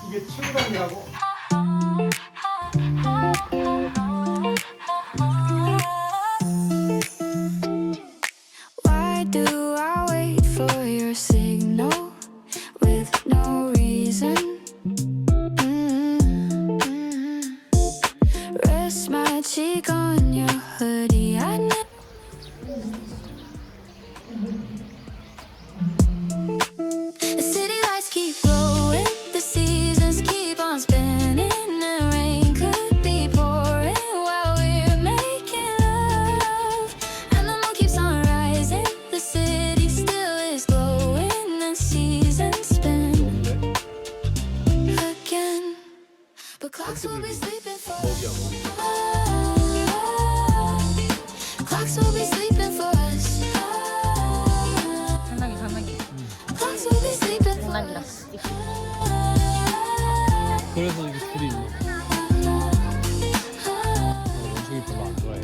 이게 층간이라고? Why do I wait for your signal with no reason? Rest my cheek on your hoodie. I know. The city lights keep glowing, the seasons keep on spinning. The rain could be pouring while we're making love, and the moon keeps on rising. The city still is glowing, and seasons spin again. But clocks will be sleeping for us. Clocks will be sleeping for us. 상당히 Clocks will be sleeping for 장난이다. us. 그래서 이게 둘이 원숭이 별로 안 좋아해.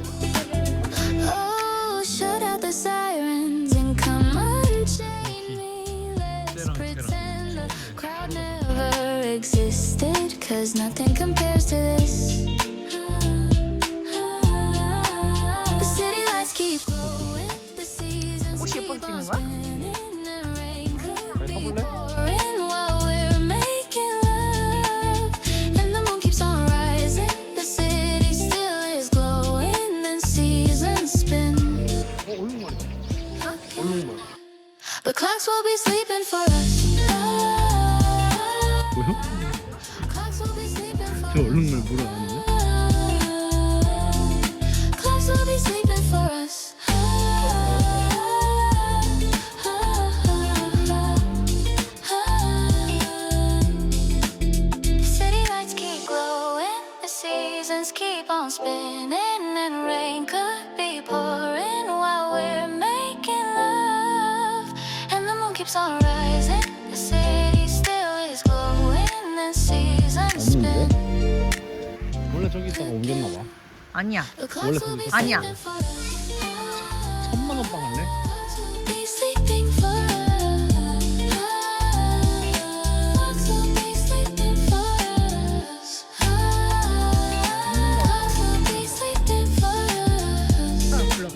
Oh, shut out the sirens and come unchain me. Let's pretend the crowd never existed, 'cause nothing compares to this. The city lights keep glowing, the seasons 옷이 keep 예뻐서 on 찍는 거야? spinning. The rain could 잘 be 타볼래? pouring while we're making love, and the moon keeps on rising. The city still is glowing, and seasons spin. 얼룩말이다. 얼룩말. The clocks will be sleeping for us. 뭐야? Clocks will be sleeping for 저 얼룩말 뭐라 안 하냐? Clocks will be sleeping for us. City lights keep glowing, the seasons keep on spinning, and rain could be pouring while we're making love, and the moon keeps on rising. The city still is glowing, and seasons spin. 원래 저기 있다가 옮겼나 봐. 아니야. The clocks will be 아니야. sleeping for us. 1000만 원 빵 할래? Be sleeping for us. Clocks will be sleeping for us. Clocks will be sleeping for us. 빨리 불러봐.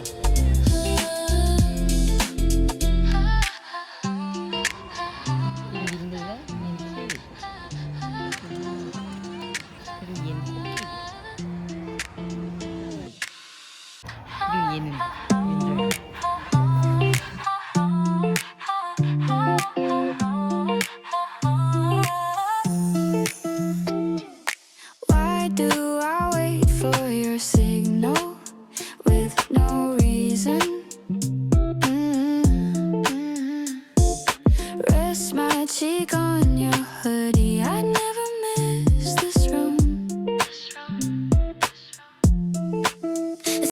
얘는 민들레, 얘는 튤립. 그리고 얘는 꽃게. 그리고 얘는 민들레. Why do I wait for your signal with no reason? Rest my cheek on your hoodie.